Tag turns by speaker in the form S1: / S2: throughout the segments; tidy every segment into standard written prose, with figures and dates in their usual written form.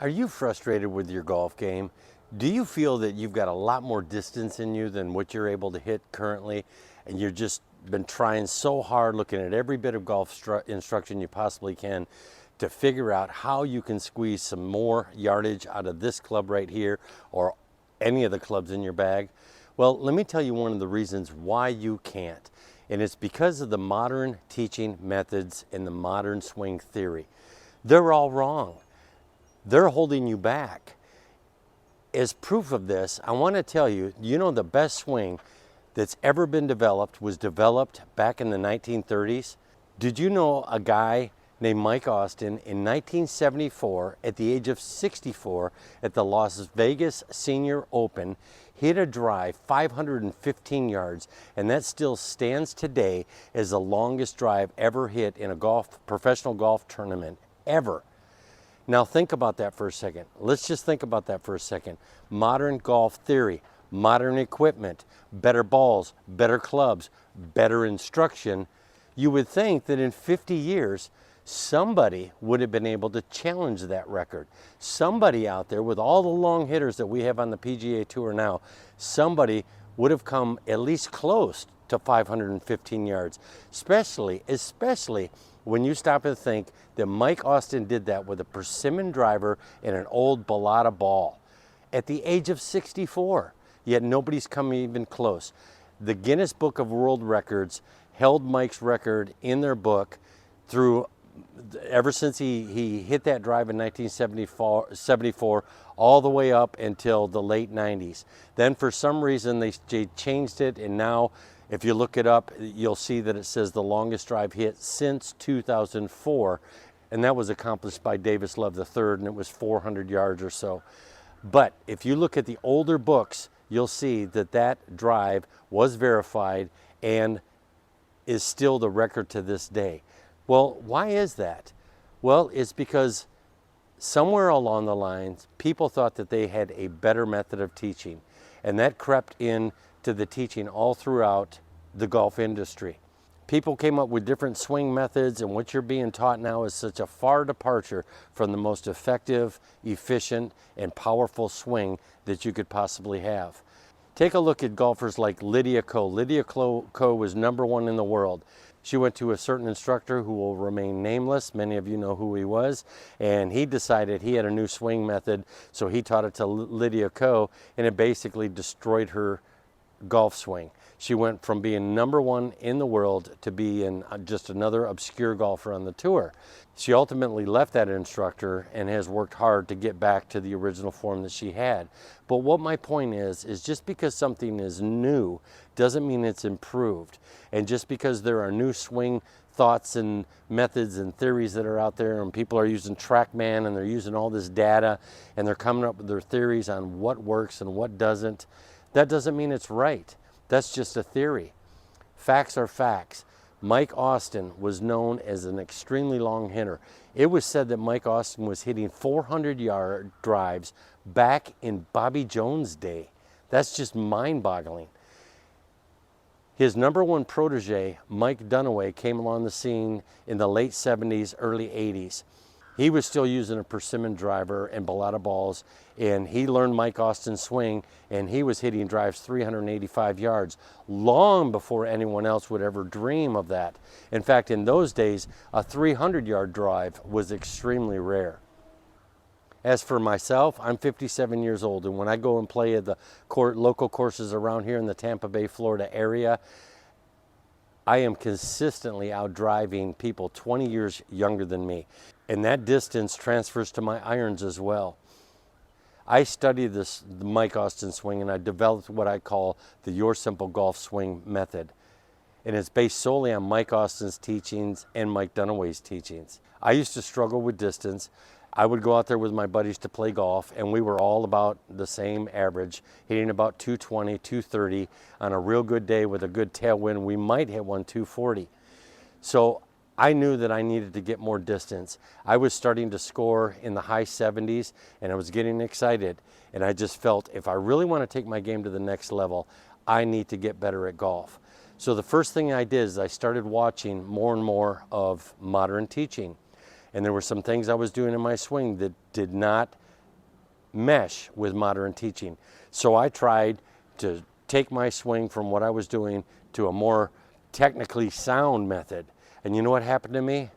S1: Are you frustrated with your golf game? Do you feel that you've got a lot more distance in you than what you're able to hit currently, and you've just been trying so hard, looking at every bit of golf instruction you possibly can to figure out how you can squeeze some more yardage out of this club right here or any of the clubs in your bag? Well, let me tell you one of the reasons why you can't, and it's because of the modern teaching methods and the modern swing theory. They're all wrong. They're holding you back. As proof of this, I want to tell you, the best swing that's ever been developed was developed back in the 1930s. Did you know a guy named Mike Austin in 1974, at the age of 64, at the Las Vegas Senior Open, hit a drive 515 yards, and that still stands today as the longest drive ever hit in a professional golf tournament ever. Now think about that for a second. Let's just think about that for a second. Modern golf theory, modern equipment, better balls, better clubs, better instruction. You would think that in 50 years, somebody would have been able to challenge that record. Somebody out there, with all the long hitters that we have on the PGA Tour now, somebody would have come at least close to 515 yards, especially when you stop and think that Mike Austin did that with a persimmon driver and an old balata ball at the age of 64, yet nobody's come even close. The Guinness Book of World Records held Mike's record in their book ever since he hit that drive in 1974 all the way up until the late 90s. Then for some reason they changed it, and now if you look it up, you'll see that it says the longest drive hit since 2004, and that was accomplished by Davis Love III, and it was 400 yards or so. But if you look at the older books, you'll see that that drive was verified and is still the record to this day. Well, why is that? Well, it's because somewhere along the lines, people thought that they had a better method of teaching, and that crept in to the teaching all throughout the golf industry. People came up with different swing methods, and what you're being taught now is such a far departure from the most effective, efficient, and powerful swing that you could possibly have. Take a look at golfers like Lydia Co. Lydia Co was #1 in the world. She went to a certain instructor who will remain nameless. Many of you know who he was. And he decided he had a new swing method, so he taught it to Lydia Co, and it basically destroyed her golf swing. She went from being #1 in the world to being just another obscure golfer on the tour. She ultimately left that instructor and has worked hard to get back to the original form that she had. But what my point is just because something is new doesn't mean it's improved. And just because there are new swing thoughts and methods and theories that are out there, and people are using TrackMan and they're using all this data and they're coming up with their theories on what works and what doesn't, that doesn't mean it's right. That's just a theory. Facts are facts. Mike Austin was known as an extremely long hitter. It was said that Mike Austin was hitting 400-yard drives back in Bobby Jones' day. That's just mind-boggling. His #1 protege, Mike Dunaway, came along the scene in the late 70s, early 80s. He was still using a persimmon driver and balata balls, and he learned Mike Austin's swing, and he was hitting drives 385 yards long before anyone else would ever dream of that. In fact, in those days, a 300-yard drive was extremely rare. As for myself, I'm 57 years old, and when I go and play at the local courses around here in the Tampa Bay, Florida area, I am consistently out driving people 20 years younger than me. And that distance transfers to my irons as well. I studied the Mike Austin swing, and I developed what I call the Your Simple Golf Swing method. And it's based solely on Mike Austin's teachings and Mike Dunaway's teachings. I used to struggle with distance. I would go out there with my buddies to play golf, and we were all about the same average, hitting about 220, 230. On a real good day with a good tailwind, we might hit 240. So I knew that I needed to get more distance. I was starting to score in the high 70s, and I was getting excited. And I just felt, if I really want to take my game to the next level, I need to get better at golf. So the first thing I did is I started watching more and more of modern teaching. And there were some things I was doing in my swing that did not mesh with modern teaching. So I tried to take my swing from what I was doing to a more technically sound method. And you know what happened to me?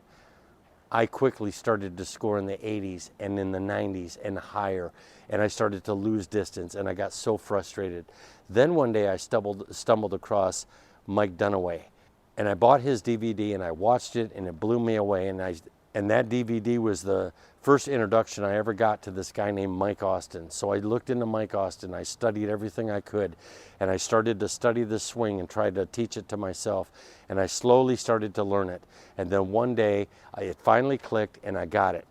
S1: I quickly started to score in the 80s and in the 90s and higher, and I started to lose distance, and I got so frustrated. Then one day I stumbled across Mike Dunaway, and I bought his DVD and I watched it, and it blew me away. And that DVD was the first introduction I ever got to this guy named Mike Austin. So I looked into Mike Austin, I studied everything I could, and I started to study the swing and tried to teach it to myself. And I slowly started to learn it. And then one day it finally clicked and I got it.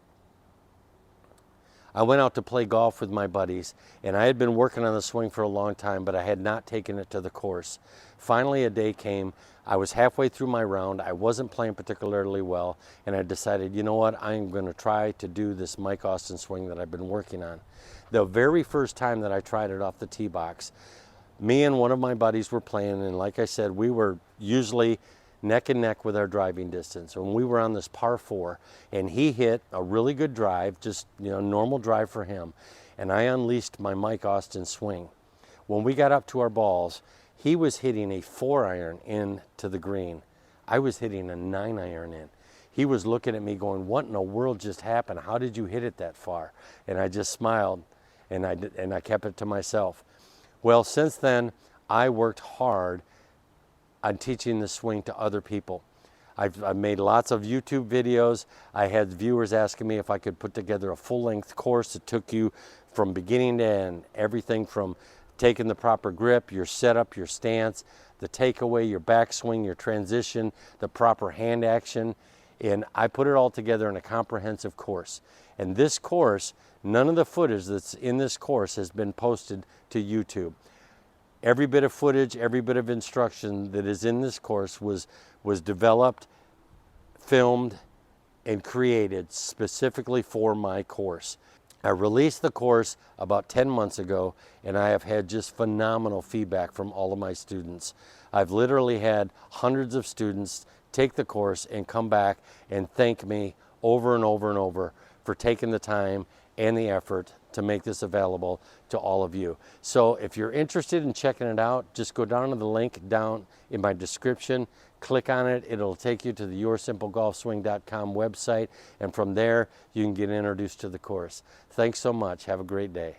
S1: I went out to play golf with my buddies, and I had been working on the swing for a long time, but I had not taken it to the course. Finally, a day came. I was halfway through my round. I wasn't playing particularly well, and I decided, you know what, I'm going to try to do this Mike Austin swing that I've been working on. The very first time that I tried it off the tee box, me and one of my buddies were playing, and like I said, we were usually neck and neck with our driving distance. When we were on this par 4, and he hit a really good drive, just normal drive for him, and I unleashed my Mike Austin swing. When we got up to our balls, he was hitting a 4-iron into the green. I was hitting a 9-iron in. He was looking at me going, "What in the world just happened? How did you hit it that far?" And I just smiled, and I kept it to myself. Well, since then, I worked hard on teaching the swing to other people. I've made lots of YouTube videos. I had viewers asking me if I could put together a full-length course that took you from beginning to end, everything from taking the proper grip, your setup, your stance, the takeaway, your backswing, your transition, the proper hand action. And I put it all together in a comprehensive course. And this course, none of the footage that's in this course has been posted to YouTube. Every bit of footage, every bit of instruction that is in this course was developed, filmed, and created specifically for my course. I released the course about 10 months ago, and I have had just phenomenal feedback from all of my students. I've literally had hundreds of students take the course and come back and thank me over and over and over for taking the time and the effort to make this available to all of you. So if you're interested in checking it out, just go down to the link down in my description, click on it, it'll take you to the yoursimplegolfswing.com website, and from there you can get introduced to the course. Thanks so much. Have a great day.